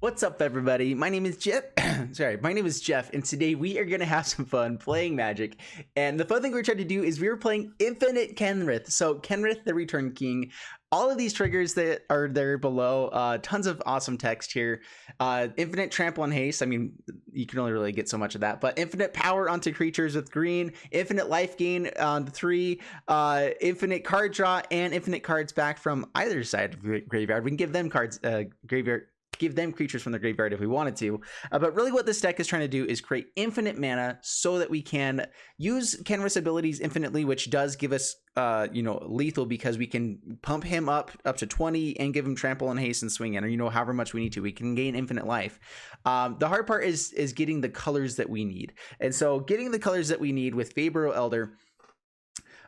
What's up, everybody? My name is Jeff. My name is Jeff, and today we are gonna have some fun playing Magic. And the fun thing we're trying to do is we're playing Infinite KENRITH. So KENRITH, the Return King. All of these triggers that are there below. Tons of awesome text here. Infinite Trample and Haste. I mean, you can only really get so much of that. But infinite power onto creatures with green. Infinite life gain on 3. Infinite card draw and infinite cards back from either side of the graveyard. We can give them cards. Give them creatures from the graveyard if we wanted to. But really what this deck is trying to do is create infinite mana so that we can use KENRITH's abilities infinitely, which does give us, lethal, because we can pump him up to 20 and give him trample and haste and swing in, or, however much we need to. We can gain infinite life. The hard part is getting the colors that we need. And so getting the colors that we need with Faeburrow Elder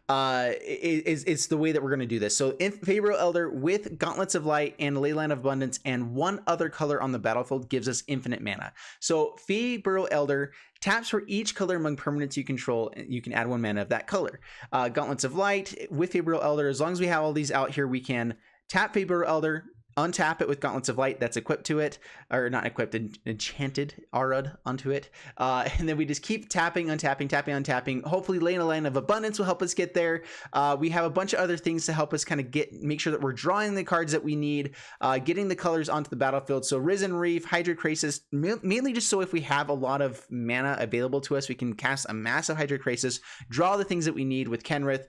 is the way that we're going to do this. So in Faeburrow Elder with Gauntlets of Light and Leyline of Abundance and one other color on the battlefield gives us infinite mana. So Faeburrow Elder taps for each color among permanents you control. You can add 1 mana of that color. Gauntlets of Light with Faeburrow Elder, as long as we have all these out here, we can tap Faeburrow Elder, untap it with Gauntlets of Light that's equipped to it, or not equipped, enchanted Arud onto it, and then we just keep tapping, untapping, tapping, untapping. Hopefully Leyline of Abundance will help us get there. We have a bunch of other things to help us kind of make sure that we're drawing the cards that we need, getting the colors onto the battlefield. So Risen Reef, Hydra Krasis, mainly just so if we have a lot of mana available to us, we can cast a massive Hydra Krasis, draw the things that we need with KENRITH.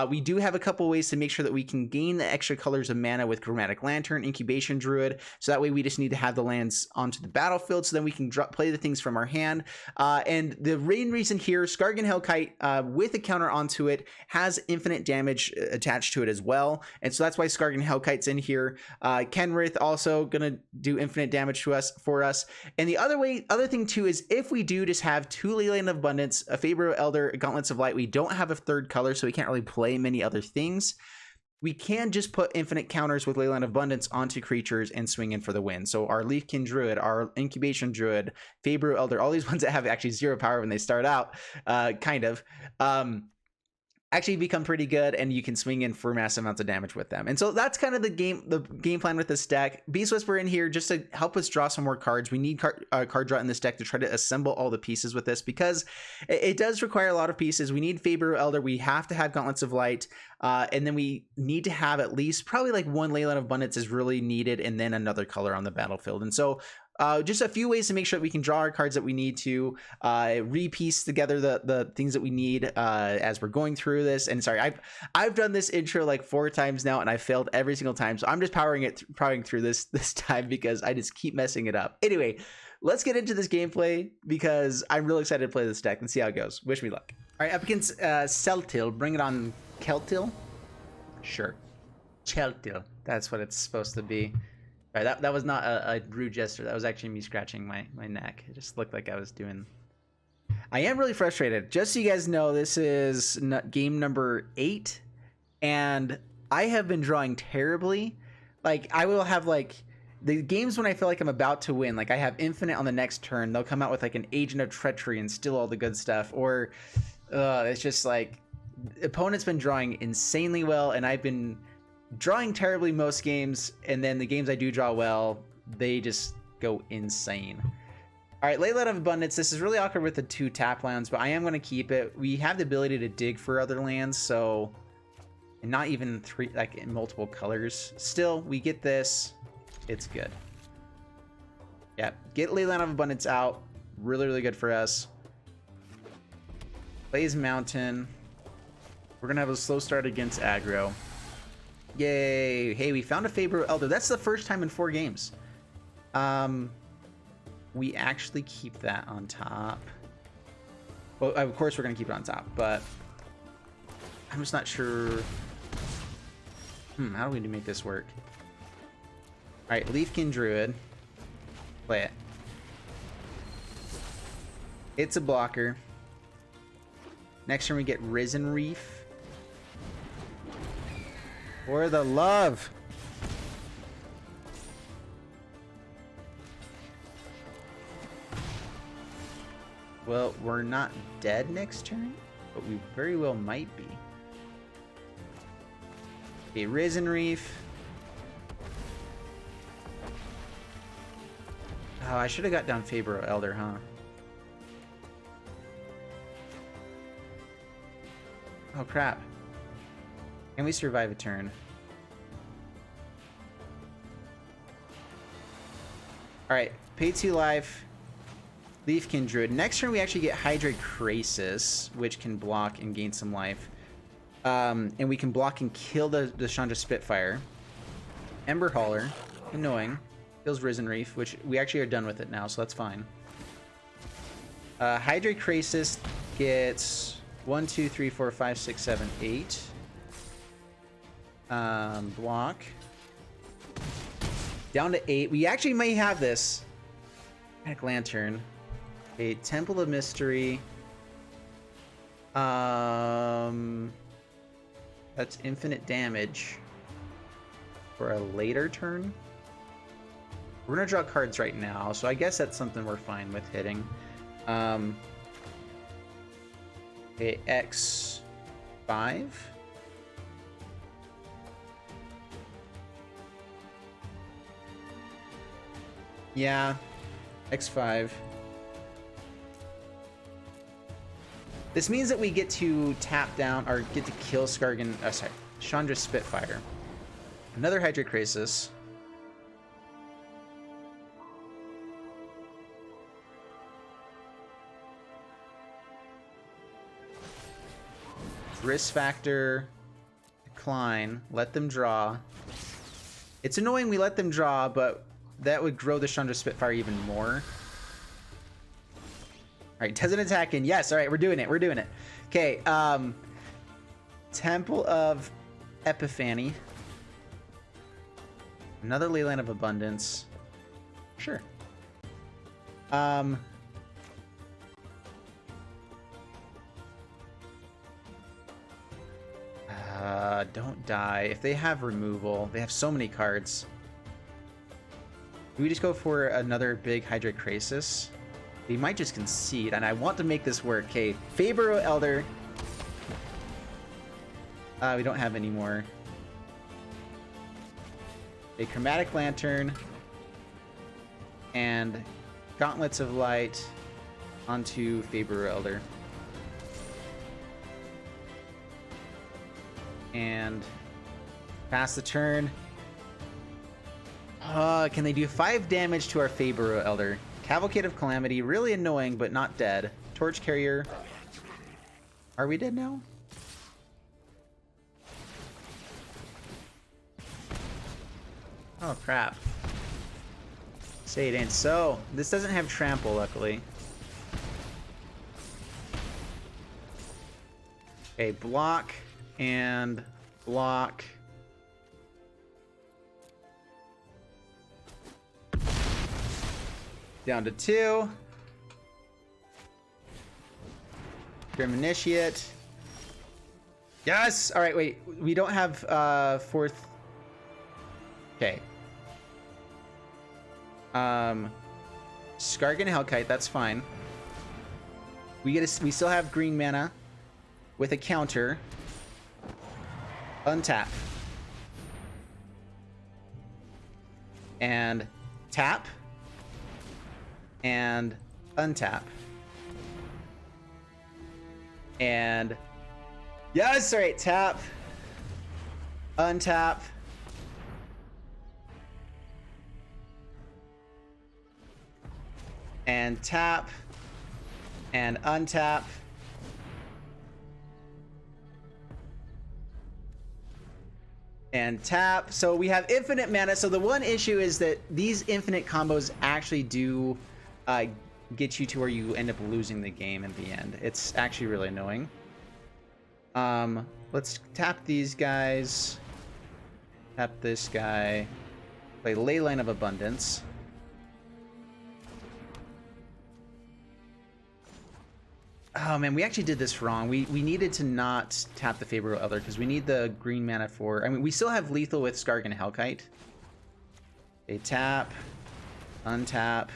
We do have a couple ways to make sure that we can gain the extra colors of mana with Chromatic Lantern, Incubation Druid, so that way we just need to have the lands onto the battlefield, so then we can play the things from our hand. And the main reason here, Skargan Hellkite with a counter onto it has infinite damage attached to it as well, and so that's why Skargan Hellkite's in here. KENRITH also gonna do infinite damage to us for us. And the other thing too is if we do just have 2 Leyline of Abundance, a Faeburrow Elder, Gauntlets of Light, we don't have a third color, so we can't really play many other things. We can just put infinite counters with Leyline of Abundance onto creatures and swing in for the win. So our Leafkin Druid, our Incubation Druid, Faeburrow Elder, all these ones that have actually 0 power when they start out, actually become pretty good, and you can swing in for massive amounts of damage with them. And so that's kind of the game plan with this deck. Beast Whisperer in here just to help us draw some more cards. We need card draw in this deck to try to assemble all the pieces with this, because it does require a lot of pieces. We need Faeburrow Elder, we have to have Gauntlets of Light, and then we need to have at least probably like 1 Leyline of Abundance is really needed, and then another color on the battlefield. And so just a few ways to make sure that we can draw our cards that we need to, repiece together the things that we need as we're going through this. And sorry, I've done this intro like 4 times now, and I failed every single time. So I'm just powering through this time because I just keep messing it up. Anyway, let's get into this gameplay because I'm really excited to play this deck and see how it goes. Wish me luck. All right, up against Celtil. Bring it on, Keltil. Sure, Cheltil. That's what it's supposed to be. All right, that was not a rude gesture. That was actually me scratching my neck. It just looked like I was doing... I am really frustrated. Just so you guys know, this is game number 8, and I have been drawing terribly. Like, I will have, like, the games when I feel like I'm about to win, like I have Infinite on the next turn, they'll come out with, like, an Agent of Treachery and steal all the good stuff. Or, it's just, like, opponent's been drawing insanely well, and I've been drawing terribly most games, and then the games I do draw well, they just go insane. All right, Leyline of Abundance. This is really awkward with the 2 tap lands, but I am going to keep it. We have the ability to dig for other lands, so, and not even 3, like in multiple colors. Still, we get this. It's good. Yeah, get Leyline of Abundance out. Really, really good for us. Blaze Mountain. We're going to have a slow start against aggro. Yay! Hey, we found a Faeburrow Elder. That's the first time in 4 games. We actually keep that on top. Well, of course we're gonna keep it on top, but I'm just not sure. How do we make this work? All right, Leafkin Druid. Play it. It's a blocker. Next turn we get Risen Reef. For the love. Well, we're not dead next turn, but we very well might be. Okay, Risen Reef. Oh, I should have got down Fabro Elder, huh? Oh, crap. Can we survive a turn? Alright, pay 2 life. Leafkin Druid. Next turn we actually get Hydra Krasis, which can block and gain some life. And we can block and kill the Chandra Spitfire. Ember Hauler. Annoying. Kills Risen Reef, which we actually are done with it now, so that's fine. Hydra Krasis gets 1, 2, 3, 4, 5, 6, 7, 8. Block. Down to 8. We actually may have this. Magic Lantern. A Temple of Mystery. That's infinite damage for a later turn. We're gonna draw cards right now, so I guess that's something we're fine with hitting. Okay, X5. Yeah, X5. This means that we get to tap down, or get to kill Skargan, sorry, Chandra Spitfire. Another Hydra Krasis. Risk factor, decline, let them draw. It's annoying we let them draw, but that would grow the Chandra Spitfire even more. Alright, doesn't attack in. Yes, alright, we're doing it. We're doing it. Okay, Temple of Epiphany. Another Leyline of Abundance. Sure. Don't die. If they have removal, they have so many cards. Do we just go for another big Hydra Krasis? We might just concede, and I want to make this work. Okay, Fabro Elder. We don't have any more. A Chromatic Lantern. And Gauntlets of Light onto Fabro Elder. And pass the turn. Can they do 5 damage to our Fabro Elder? Cavalcade of Calamity, really annoying, but not dead. Torch Carrier. Are we dead now? Oh, crap. Say it ain't so. This doesn't have Trample, luckily. Okay, block and block. Down to 2. Grim Initiate. Yes! Alright, wait. We don't have 4th. Okay. Skargan Hellkite, that's fine. We still have green mana with a counter. Untap. And tap. And untap. And yes, all right, tap. Untap. And tap. And untap. And tap. So we have infinite mana. So the one issue is that these infinite combos actually do get you to where you end up losing the game in the end. It's actually really annoying. Let's tap these guys. Tap this guy. Play Leyline of Abundance. Oh man, we actually did this wrong. We needed to not tap the Fabro Elder because we need the green mana for... I mean, we still have lethal with Skargan Hellkite. Okay, tap. Untap.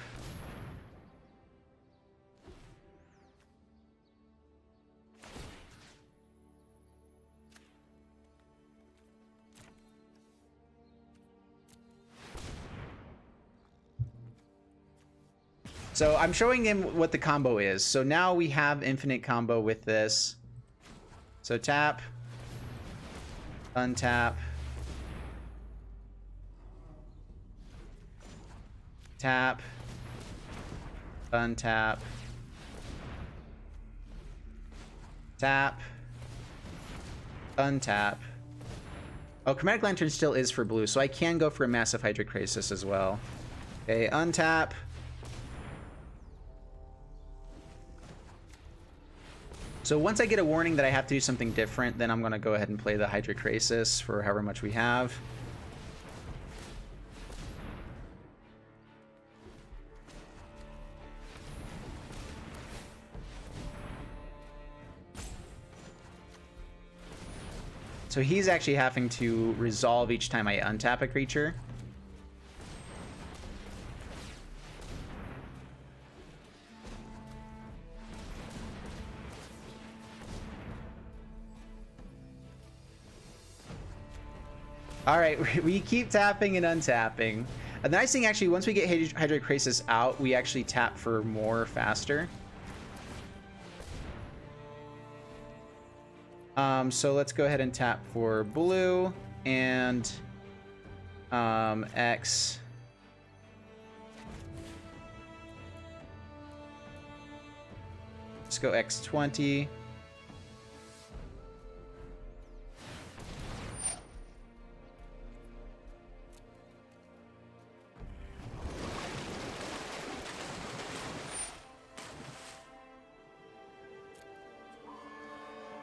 So I'm showing him what the combo is. So now we have infinite combo with this. So tap, untap, tap, untap, tap, untap. Oh, Chromatic Lantern still is for blue, so I can go for a Massive Hydrocrisis as well. Okay, untap. So once I get a warning that I have to do something different, then I'm going to go ahead and play the Hydrocrisis for however much we have. So he's actually having to resolve each time I untap a creature. All right, we keep tapping and untapping. The nice thing, actually, once we get Hydrocrisis out, we actually tap for more faster. So let's go ahead and tap for blue and X. Let's go X20.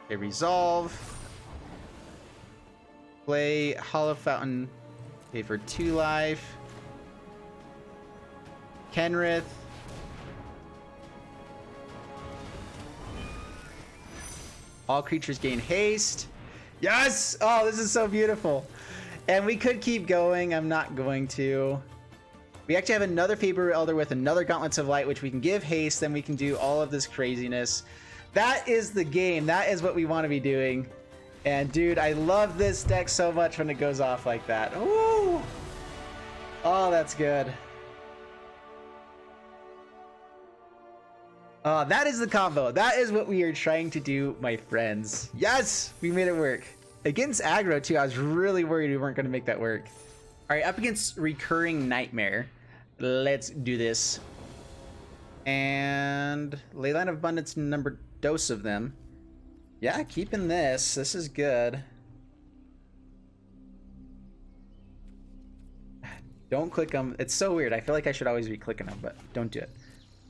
Okay, resolve. Play Hollow Fountain. Okay, for 2 life. KENRITH. All creatures gain haste. Yes! Oh, this is so beautiful. And we could keep going. I'm not going to. We actually have another Faber Elder with another Gauntlets of Light, which we can give haste. Then we can do all of this craziness. That is the game. That is what we want to be doing. And dude, I love this deck so much when it goes off like that. Ooh! Oh, that's good. That is the combo. That is what we are trying to do, my friends. Yes! We made it work. Against aggro, too, I was really worried we weren't going to make that work. All right, up against Recurring Nightmare. Let's do this. And Leyline of Abundance, number dose of them. Yeah, keeping this. This is good. Don't click them. It's so weird. I feel like I should always be clicking them, but don't do it.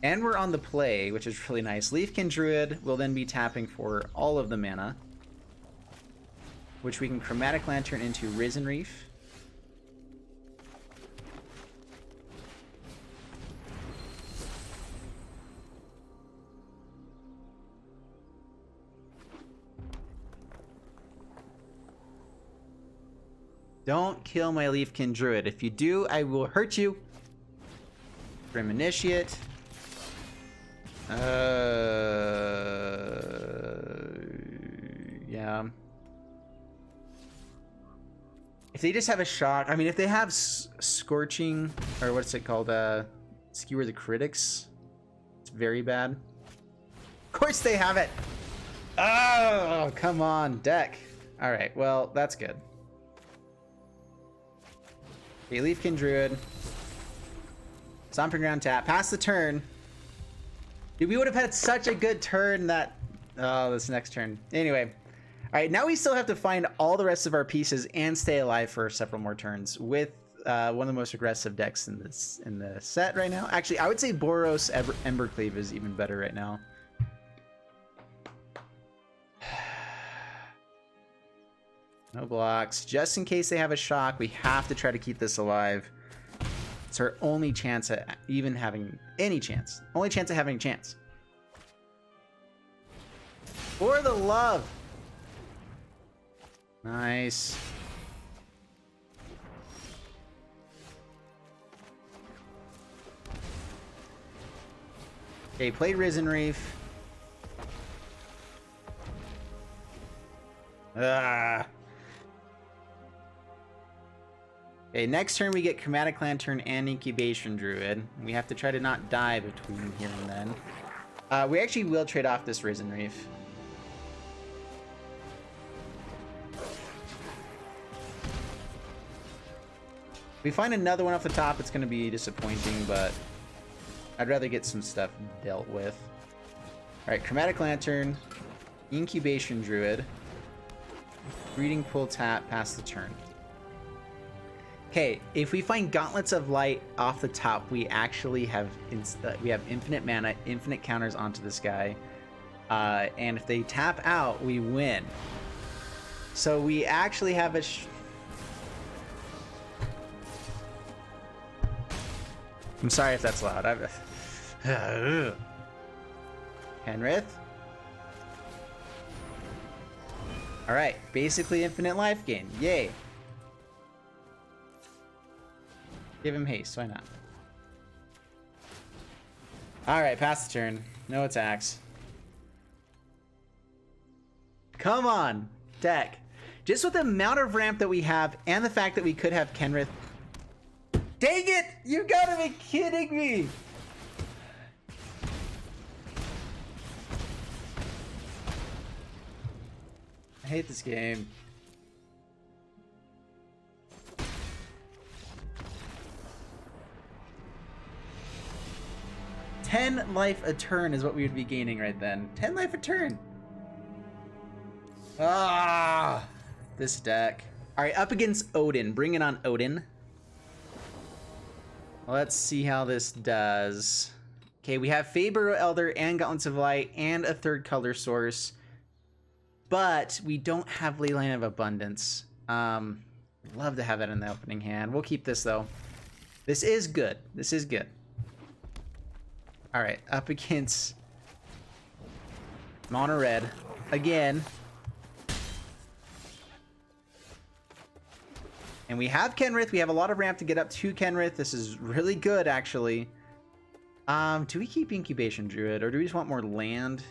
And we're on the play, which is really nice. Leafkin Druid will then be tapping for all of the mana, which we can Chromatic Lantern into Risen Reef. Don't kill my Leafkin Druid. If you do, I will hurt you. Grim Initiate. Yeah. If they just have a shock, I mean, if they have Scorching, or what's it called? Skewer the Critics. It's very bad. Of course they have it. Oh, come on, deck. All right, well, that's good. Okay, Leafkin Druid. Stomping Ground tap. Pass the turn. Dude, we would have had such a good turn that... Oh, this next turn. Anyway. All right, now we still have to find all the rest of our pieces and stay alive for several more turns with one of the most aggressive decks in the set right now. Actually, I would say Boros Embercleave is even better right now. No blocks. Just in case they have a shock, we have to try to keep this alive. It's our only chance at even having any chance. Only chance at having a chance. For the love. Nice. Okay, play Risen Reef. Ah. Okay, next turn we get Chromatic Lantern and Incubation Druid. We have to try to not die between here and then. We actually will trade off this Risen Reef. If we find another one off the top, it's going to be disappointing, but I'd rather get some stuff dealt with. Alright, Chromatic Lantern, Incubation Druid, Breeding Pool tap, pass the turn. Okay, if we find Gauntlets of Light off the top, we actually have infinite mana, infinite counters onto this guy. And if they tap out, we win. So we actually have a... I'm sorry if that's loud. KENRITH. Alright, basically infinite life gain. Yay. Give him haste, why not? Alright, pass the turn. No attacks. Come on, deck. Just with the amount of ramp that we have and the fact that we could have KENRITH. Dang it! You gotta be kidding me! I hate this game. $10 life a turn is what we would be gaining right then. 10 life a turn. Ah, this deck. All right, up against Odin. Bring it on, Odin. Let's see how this does. Okay, we have Faber Elder and Gauntlets of Light and a third color source, but we don't have Leyline of Abundance. Love to have that in the opening hand. We'll keep this though. This is good. This is good. All right, up against Mono Red again. And we have KENRITH. We have a lot of ramp to get up to KENRITH. This is really good, actually. Do we keep Incubation Druid, or do we just want more land?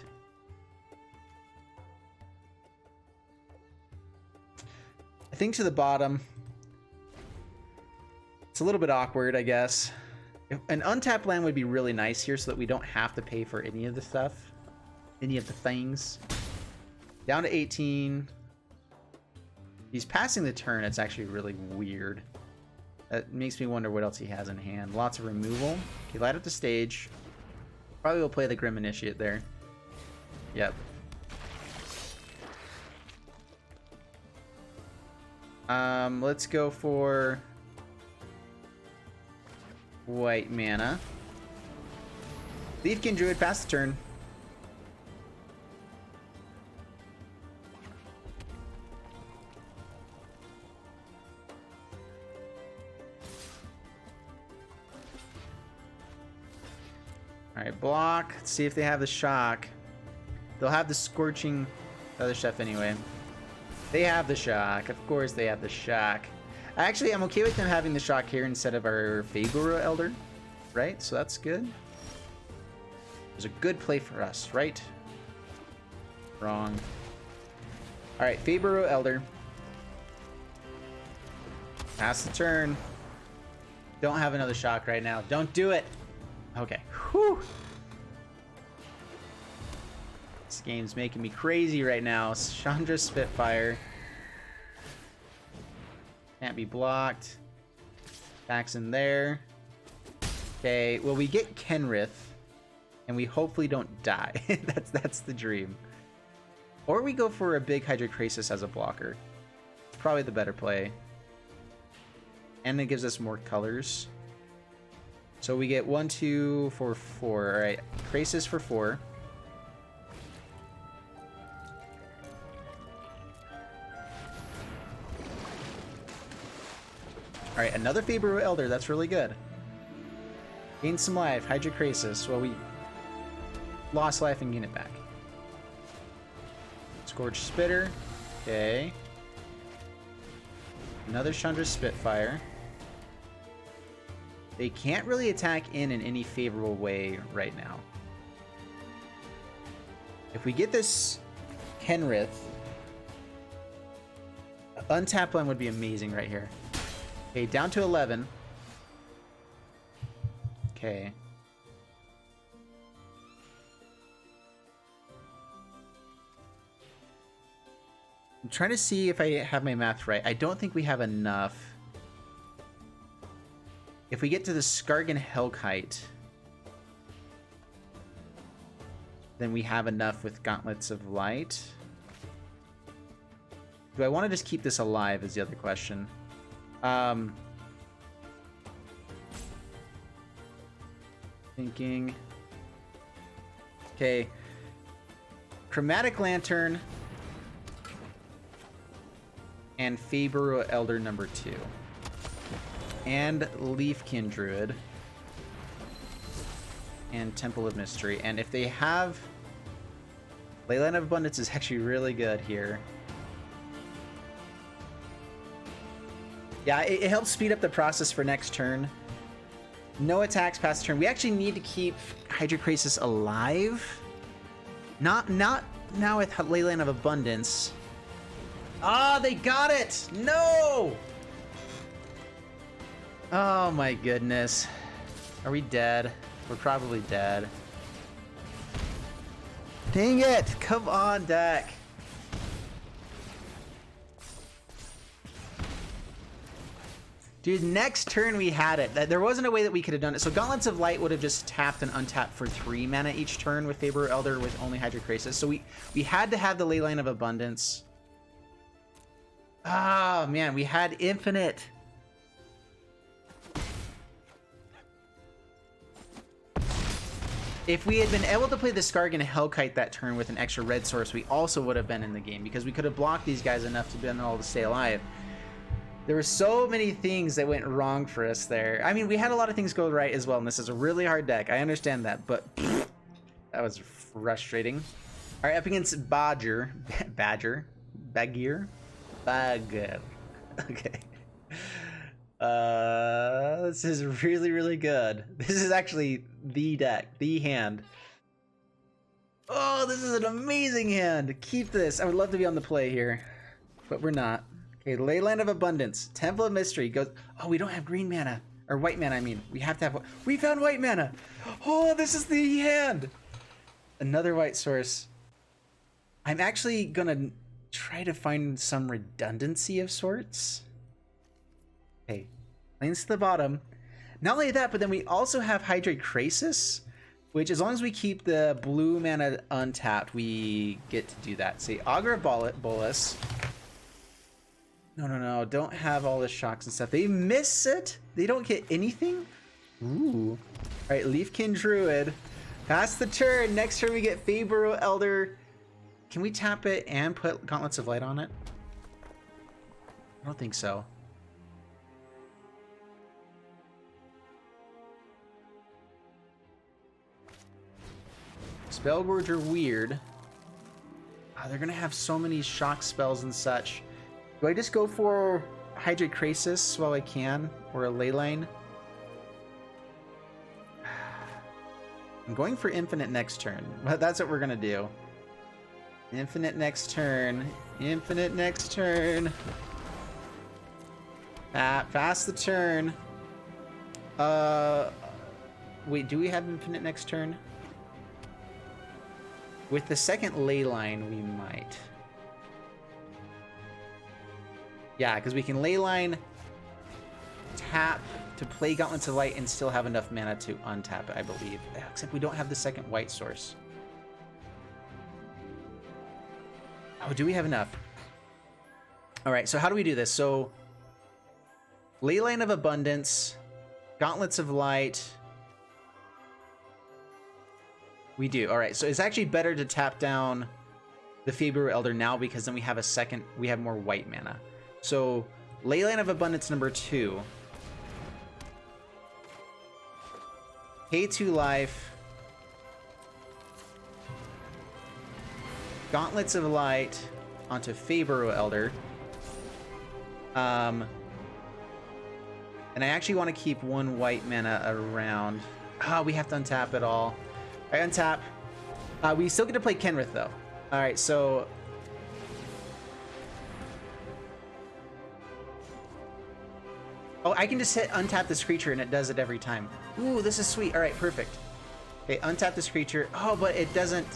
I think to the bottom. It's a little bit awkward, I guess. An untapped land would be really nice here so that we don't have to pay for any of the stuff. Any of the things. Down to 18. He's passing the turn. It's actually really weird. That makes me wonder what else he has in hand. Lots of removal. Okay, light up the stage. Probably will play the Grim Initiate there. Yep. Let's go for white mana. Leafkin Druid, pass the turn. Alright, block. Let's see if they have the shock. They'll have the scorching other stuff anyway. They have the shock. Of course they have the shock. Actually, I'm okay with them having the shock here instead of our Fagor Elder. Right? So that's good. It was a good play for us, right? Wrong. Alright, Fagor Elder. Pass the turn. Don't have another shock right now. Don't do it. Okay. Whew. This game's making me crazy right now. Chandra Spitfire. Can't be blocked. Backs in there. Okay, well we get KENRITH, and we hopefully don't die. that's the dream. Or we go for a big Hydrokrasis as a blocker. It's probably the better play. And it gives us more colors. So we get 1, 2, 4, 4. All right, Krasis for 4. All right, another Faber Elder. That's really good. Gain some life. Hydrokrasis. Well, we lost life and gain it back. Scorch Spitter. Okay. Another Chandra Spitfire. They can't really attack in any favorable way right now. If we get this KENRITH, Untap land would be amazing right here. Okay, down to 11. Okay. I'm trying to see if I have my math right. I don't think we have enough. If we get to the Skargan Hellkite, then we have enough with Gauntlets of Light. Do I want to just keep this alive is the other question. Thinking. Okay. Chromatic Lantern and Faber Elder number 2. And Leafkin Druid. And Temple of Mystery. And if they have... Leyline of Abundance is actually really good here. Yeah, it helps speed up the process for next turn. No attacks past turn. We actually need to keep Hydrokrasis alive. Not now with Leyline of Abundance. Ah, they got it! No! Oh my goodness. Are we dead? We're probably dead. Dang it! Come on, deck. Dude, next turn we had it. There wasn't a way that we could have done it. So Gauntlets of Light would have just tapped and untapped for 3 mana each turn with Faber Elder with only Hydrokrasis. So we had to have the Leyline of Abundance. Ah, man, we had infinite. If we had been able to play the Skargan Hellkite that turn with an extra red source, we also would have been in the game because we could have blocked these guys enough to be able to stay alive. There were so many things that went wrong for us there. I mean, we had a lot of things go right as well, and this is a really hard deck. I understand that, but that was frustrating. All right, up against Badger. Okay. This is really, really good. This is actually the deck, the hand. Oh, this is an amazing hand. Keep this. I would love to be on the play here, but we're not. Okay, Leyline of Abundance, Temple of Mystery goes. Oh, we don't have green mana or white mana. I mean, we have to have. We found white mana. Oh, this is the hand. Another white source. I'm actually gonna try to find some redundancy of sorts. Okay, lanes to the bottom. Not only that, but then we also have Hydrokrasis, which as long as we keep the blue mana untapped, we get to do that. Say Augur of Bolus. No, don't have all the shocks and stuff. They miss it? They don't get anything? Ooh. Alright, Leafkin Druid. Pass the turn. Next turn we get Faber Elder. Can we tap it and put Gauntlets of Light on it? I don't think so. Spellwords are weird. Oh, they're gonna have so many shock spells and such. Do I just go for Hydrokrasis while I can? Or a Leyline? I'm going for Infinite next turn. That's what we're gonna do. Infinite next turn. Infinite next turn. Pass the turn. Wait, do we have Infinite next turn? With the second Leyline, we might. Yeah, because we can Leyline, tap to play Gauntlets of Light and still have enough mana to untap it, I believe. Except we don't have the second white source. Oh, do we have enough? All right, so how do we do this? So, Leyline of Abundance, Gauntlets of Light. We do. All right, so it's actually better to tap down the Faber Elder now because then we have a second, we have more white mana. So, Leyline of Abundance number 2. Pay 2 life. Gauntlets of Light onto Faber Elder. And I actually want to keep 1 white mana around. Ah, we have to untap it all. All right, untap. We still get to play KENRITH though. All right, so Oh, I can just hit untap this creature and it does it every time. Ooh, this is sweet. All right, perfect. Okay, untap this creature. Oh, but it doesn't.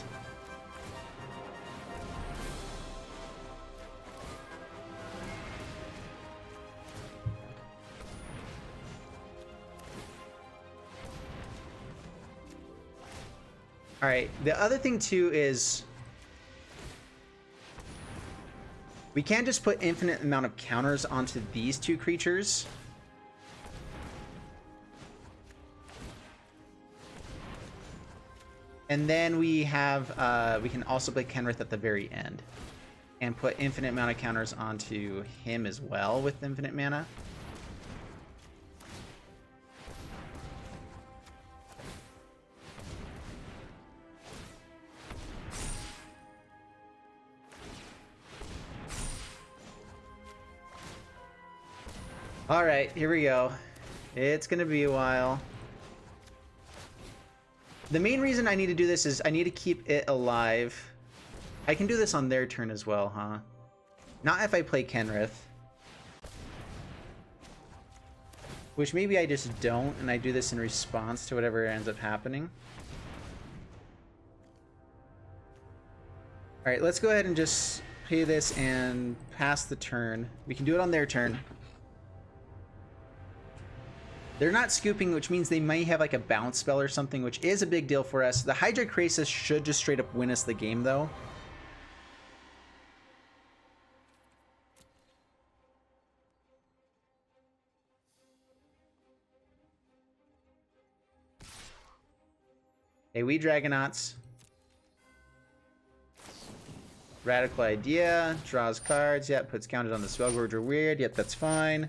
All right, the other thing too is we can't just put infinite amount of counters onto these two creatures. And then we have, we can also play KENRITH at the very end and put infinite amount of counters onto him as well with infinite mana. All right, here we go. It's gonna be a while. The main reason I need to do this is I need to keep it alive. I can do this on their turn as well, huh? Not if I play KENRITH. Which maybe I just don't, and I do this in response to whatever ends up happening. Alright, let's go ahead and just play this and pass the turn. We can do it on their turn. They're not scooping, which means they might have like a bounce spell or something, which is a big deal for us. The Hydra Krasis should just straight up win us the game, though. Hey, we Dragonauts. Radical Idea. Draws cards. Yep, puts counters on the Spellgorger. Weird. Yep, that's fine.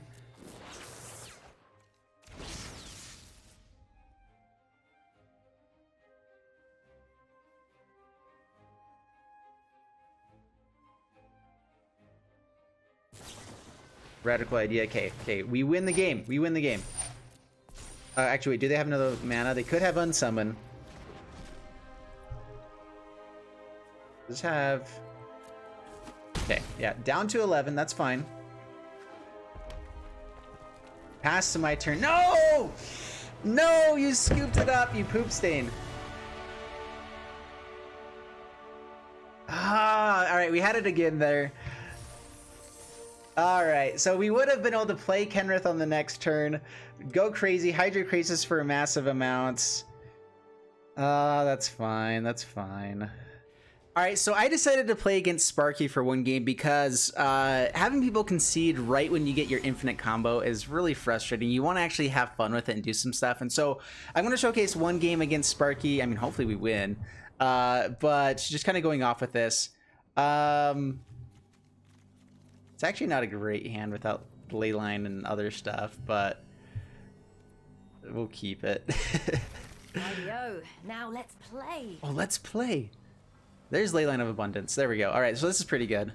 Radical Idea. Okay, we win the game. We win the game. Actually, wait, do they have another mana? They could have Unsummon. Just have... Okay, yeah, down to 11. That's fine. Pass to my turn. No! No, you scooped it up, you poop stain. Ah, all right, we had it again there. All right, so we would have been able to play KENRITH on the next turn, go crazy, Hydra Krasis for massive amounts. That's fine, that's fine. All right, so I decided to play against Sparky for one game because having people concede right when you get your infinite combo is really frustrating. You want to actually have fun with it and do some stuff. And so I'm going to showcase one game against Sparky. I mean, hopefully we win, but just kind of going off with this. It's actually not a great hand without Leyline and other stuff, but we'll keep it. Yo, now let's play. Oh, let's play. There's Leyline of Abundance. There we go. All right, so this is pretty good.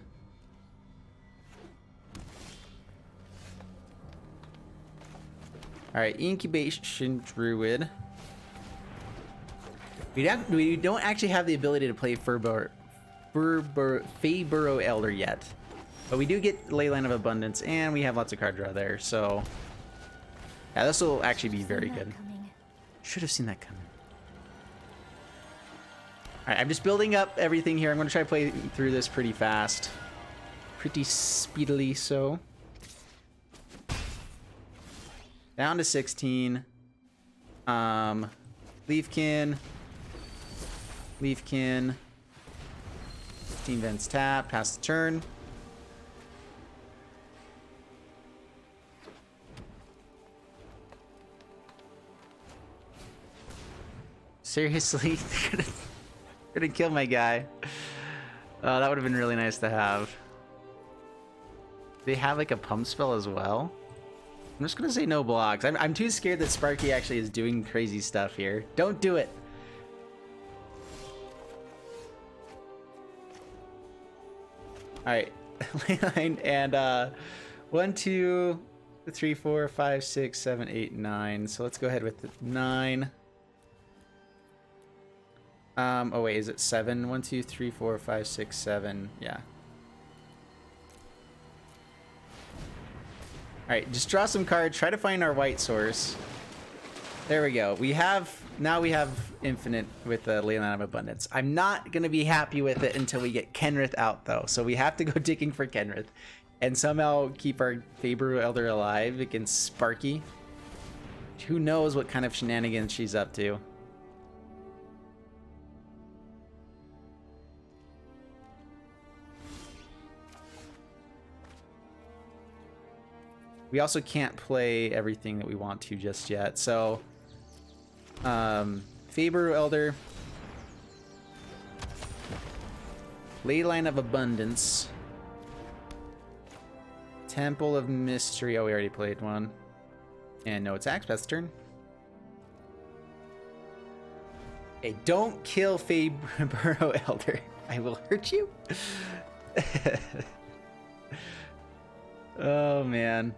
All right, Incubation Druid. We don't actually have the ability to play Feyburrow Elder yet. But we do get Leyline of Abundance, and we have lots of card draw there, so... Yeah, this will actually be very good. Should have seen that coming. Alright, I'm just building up everything here. I'm going to try to play through this pretty fast. Pretty speedily, so. Down to 16. Leafkin. Leafkin. 15 vents tap. Pass the turn. Seriously? Gonna kill my guy. That would have been really nice to have. They have like a pump spell as well. I'm just gonna say no blocks. I'm too scared that Sparky actually is doing crazy stuff here. Don't do it. Alright. And 1, 2, 3, 4, 5, 6, 7, 8, 9. So let's go ahead with 9. Oh wait, is it 7? 1, 2, 3, 4, 5, 6, 7. Yeah. right, just draw some cards. Try to find our white source. There we go. Now we have infinite with the Leyline of Abundance. I'm not going to be happy with it until we get KENRITH out, though. So we have to go digging for KENRITH and somehow keep our Faber Elder alive against Sparky. Who knows what kind of shenanigans she's up to. We also can't play everything that we want to just yet. So, Faber Elder, Leyline of Abundance, Temple of Mystery. Oh, we already played one. And no attacks. Best turn. Hey, don't kill Faber Elder. I will hurt you. Oh man.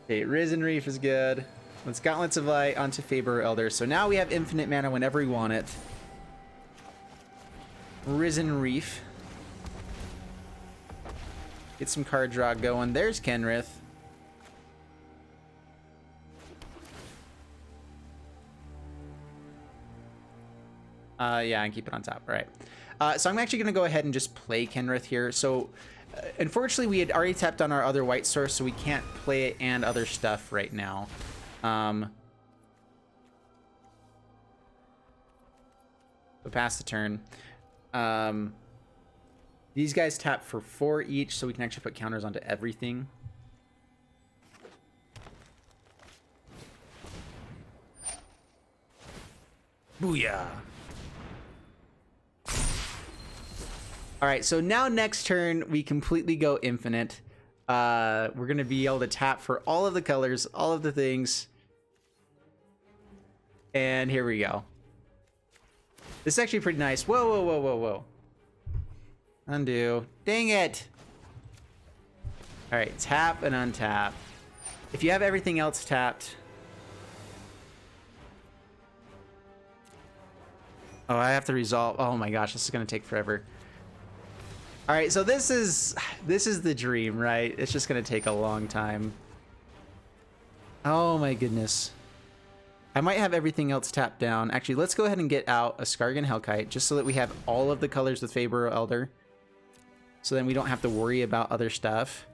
Okay, Risen Reef is good. Let's Gauntlets of Light onto Faber Elder. So now we have infinite mana whenever we want it. Risen Reef. Get some card draw going. There's KENRITH. Yeah, and keep it on top. All right. So I'm actually going to go ahead and just play KENRITH here. So unfortunately, we had already tapped on our other white source, so we can't play it and other stuff right now. So pass the turn. These guys tap for 4 each, so we can actually put counters onto everything. Booyah! All right, so now next turn, we completely go infinite. We're going to be able to tap for all of the colors, all of the things. And here we go. This is actually pretty nice. Whoa, whoa, whoa, whoa, whoa. Undo. Dang it! All right, tap and untap. If you have everything else tapped... Oh, I have to resolve. Oh my gosh, this is going to take forever. All right, so this is the dream, right? It's just gonna take a long time. Oh my goodness. I might have everything else tapped down. Actually, let's go ahead and get out a Skargan Hellkite just so that we have all of the colors with Faber Elder. So then we don't have to worry about other stuff.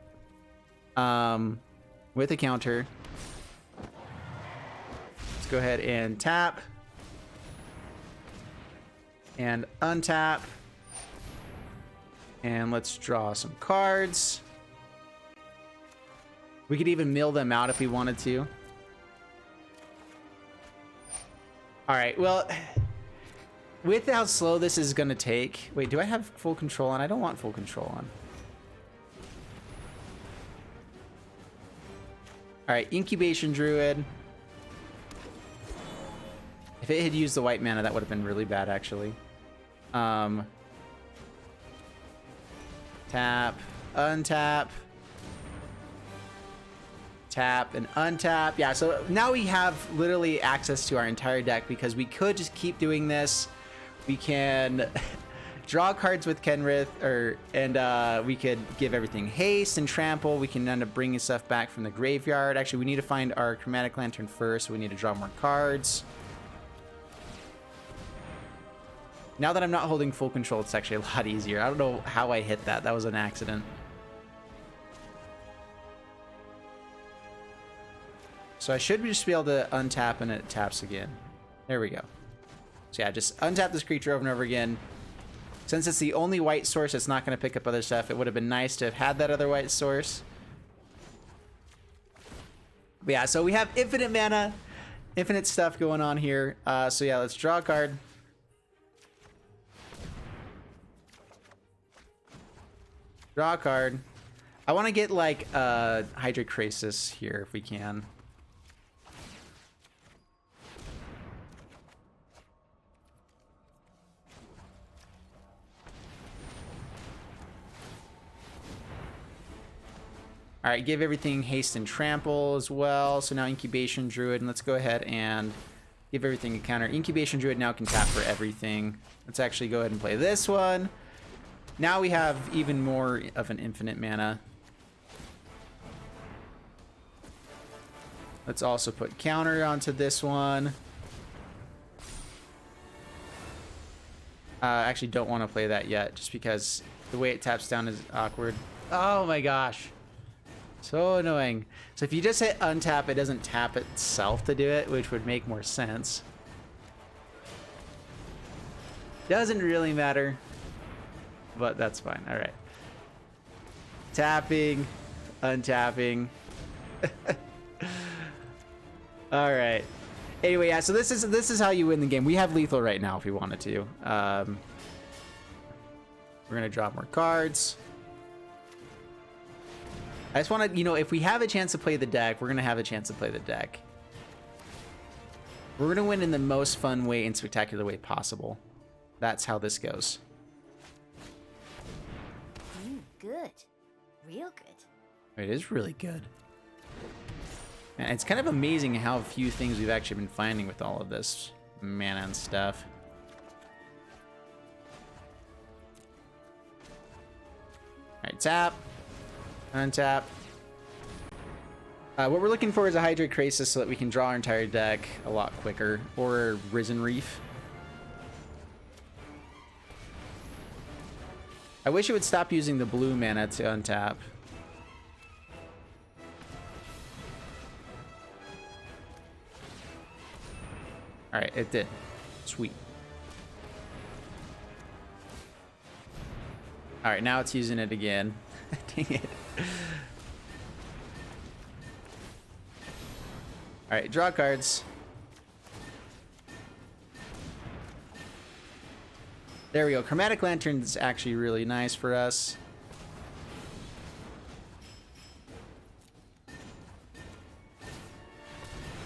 With a counter. Let's go ahead and tap. And untap. And let's draw some cards. We could even mill them out if we wanted to. All right, well, with how slow this is going to take... Wait, do I have full control on? I don't want full control on. All right, Incubation Druid. If it had used the white mana, that would have been really bad, actually. Tap, untap, tap, and untap. Yeah, so now we have literally access to our entire deck because we could just keep doing this. We can draw cards with KENRITH, and we could give everything haste and trample. We can end up bringing stuff back from the graveyard. Actually, we need to find our Chromatic Lantern first, so we need to draw more cards. Now that I'm not holding full control, it's actually a lot easier. I don't know how I hit that. That was an accident. So I should just be able to untap and it taps again. There we go. So yeah, just untap this creature over and over again. Since it's the only white source, it's not going to pick up other stuff. It would have been nice to have had that other white source. But yeah, so we have infinite mana, infinite stuff going on here. So yeah, let's draw a card. Draw a card. I want to get like Hydrocrisis here if we can. All right, give everything haste and trample as well. So now Incubation Druid, and let's go ahead and give everything a counter. Incubation Druid now can tap for everything. Let's actually go ahead and play this one. Now we have even more of an infinite mana. Let's also put counter onto this one. Actually don't want to play that yet, just because the way it taps down is awkward. Oh my gosh. So annoying. So if you just hit untap, it doesn't tap itself to do it, which would make more sense. Doesn't really matter, but that's fine. All right. Tapping, untapping. All right. Anyway, yeah, so this is how you win the game. We have lethal right now if we wanted to. We're gonna draw more cards. I just want to, you know, if we have a chance to play the deck, we're gonna have a chance to play the deck. We're gonna win in the most fun way and spectacular way possible. That's how this goes. Good. Real good. It is really good. And it's kind of amazing how few things we've actually been finding with all of this mana and stuff. Alright, tap. Untap. What we're looking for is a Hydrate Krasis so that we can draw our entire deck a lot quicker. Or Risen Reef. I wish it would stop using the blue mana to untap. Alright, it did. Sweet. Alright, now it's using it again. Dang it. Alright, draw cards. There we go. Chromatic Lantern is actually really nice for us.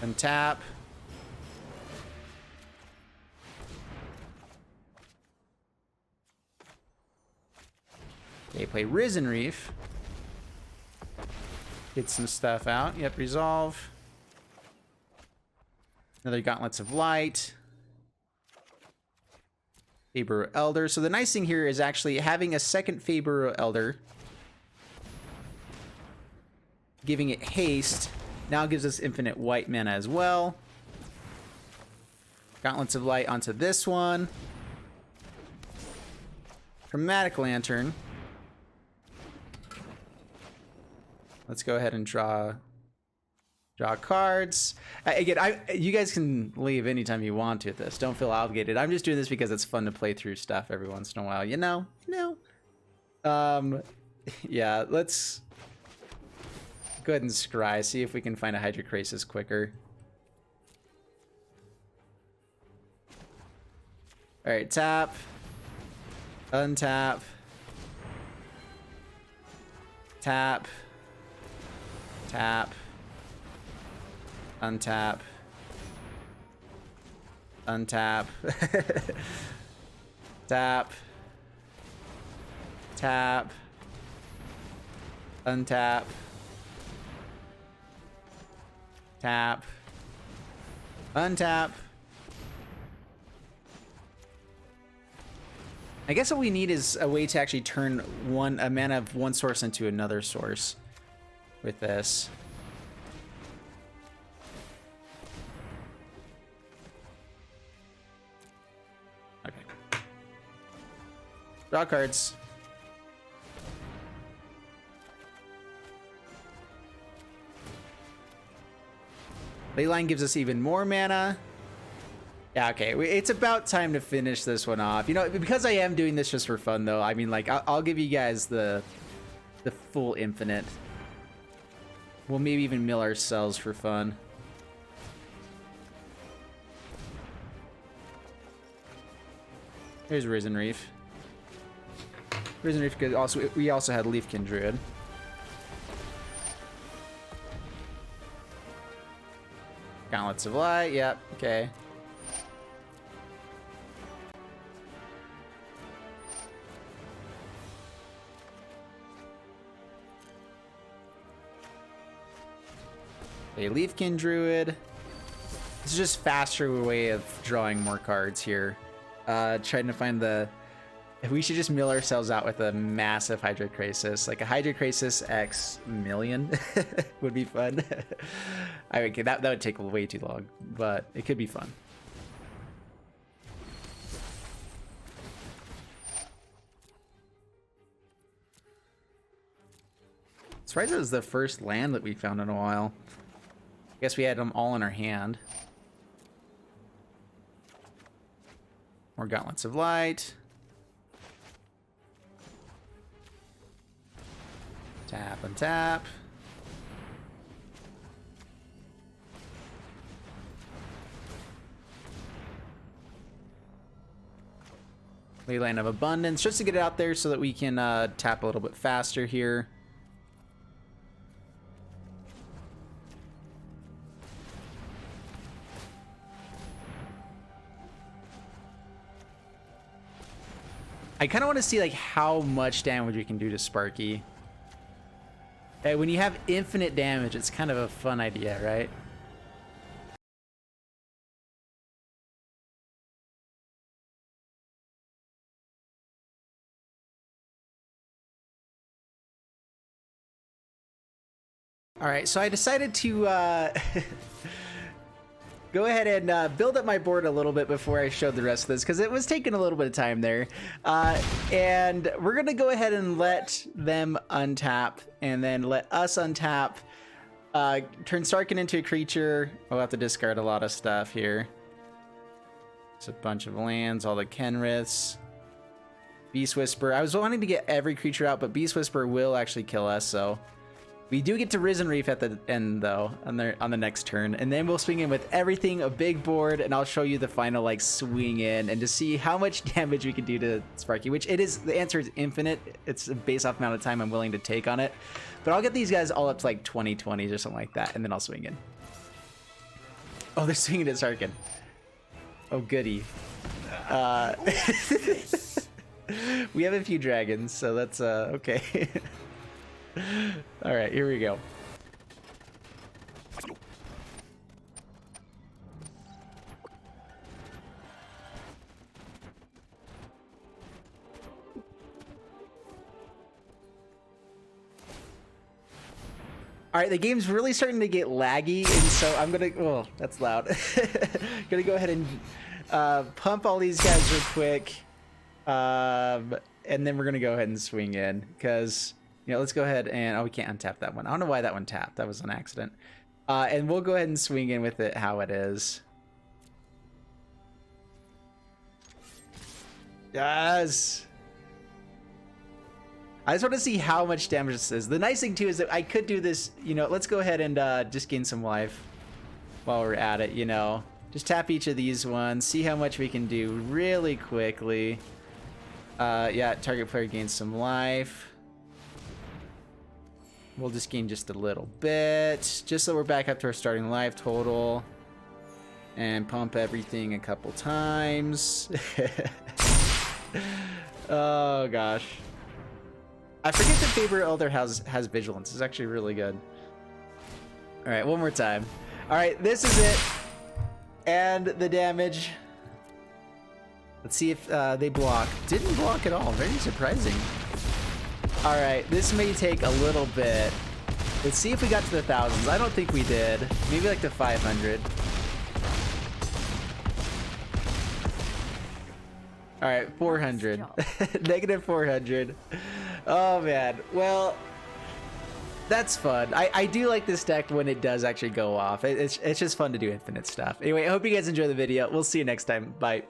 Untap. Okay, play Risen Reef. Get some stuff out. Yep, resolve. Another Gauntlets of Light. Faber Elder. So the nice thing here is actually having a second Faber Elder. Giving it haste. Now gives us infinite white mana as well. Gauntlets of Light onto this one. Chromatic Lantern. Let's go ahead and draw cards. Again, you guys can leave anytime you want to with this. Don't feel obligated. I'm just doing this because it's fun to play through stuff every once in a while. You know. Yeah. Let's go ahead and scry. See if we can find a Hydrate Krasis quicker. All right, tap, untap, tap. Tap. Untap. Untap. Tap. Tap. Untap. Tap. Untap. I guess what we need is a way to actually turn a mana of one source into another source. With this. Okay. Draw cards. Leyline gives us even more mana. Yeah, okay. It's about time to finish this one off. You know, because I am doing this just for fun, though. I mean, like, I'll give you guys the full infinite. We'll maybe even mill ourselves for fun. Here's Risen Reef. Risen Reef could also, we also had Leafkin Druid. Gauntlets of Light, yep, okay. A Leafkin Druid. This is just faster way of drawing more cards here. Trying to find the We should just mill ourselves out with a massive Hydrocrisis. Like a Hydrocrisis X million would be fun. Okay, that would take way too long, but it could be fun. Subriber is the first land that we found in a while. I guess we had them all in our hand. More Gauntlets of Light. Tap and tap. Leyline of Abundance, just to get it out there so that we can tap a little bit faster here. I kind of want to see like how much damage we can do to Sparky. Hey, when you have infinite damage, it's kind of a fun idea, right? All right, so I decided to go ahead and build up my board a little bit before I showed the rest of this, because it was taking a little bit of time there. And we're going to go ahead and let them untap, and then let us untap. Turn Sarkin into a creature. We'll have to discard a lot of stuff here. It's a bunch of lands, all the Kenriths. Beast Whisper. I was wanting to get every creature out, but Beast Whisper will actually kill us, so... We do get to Risen Reef at the end, though, on the next turn. And then we'll swing in with everything, a big board, and I'll show you the final, like, swing in, and to see how much damage we can do to Sparky, which it is, the answer is infinite. It's a base-off amount of time I'm willing to take on it. But I'll get these guys all up to, like, 20/20s or something like that, and then I'll swing in. Oh, they're swinging at Sarkin. Oh, goody. We have a few dragons, so that's, okay. All right, here we go. All right, the game's really starting to get laggy, and so I'm gonna, oh, that's loud. Gonna go ahead and pump all these guys real quick. And then we're gonna go ahead and swing in, because, you know, let's go ahead and, oh, we can't untap that one. I don't know why that one tapped. That was an accident. And we'll go ahead and swing in with it how it is. Yes! I just want to see how much damage this is. The nice thing, too, is that I could do this, you know, let's go ahead and just gain some life while we're at it, you know. Just tap each of these ones, see how much we can do really quickly. Yeah, target player gains some life. We'll just gain just a little bit, just so we're back up to our starting life total. And pump everything a couple times. Oh, gosh. I forget that Favorite Elder has Vigilance. It's actually really good. All right, one more time. All right, this is it. And the damage. Let's see if they block. Didn't block at all. Very surprising. All right, this may take a little bit. Let's see if we got to the thousands. I don't think we did. Maybe like to 500. All right, 400. Negative 400. Oh, man. Well, that's fun. I do like this deck when it does actually go off. It's just fun to do infinite stuff. Anyway, I hope you guys enjoy the video. We'll see you next time. Bye.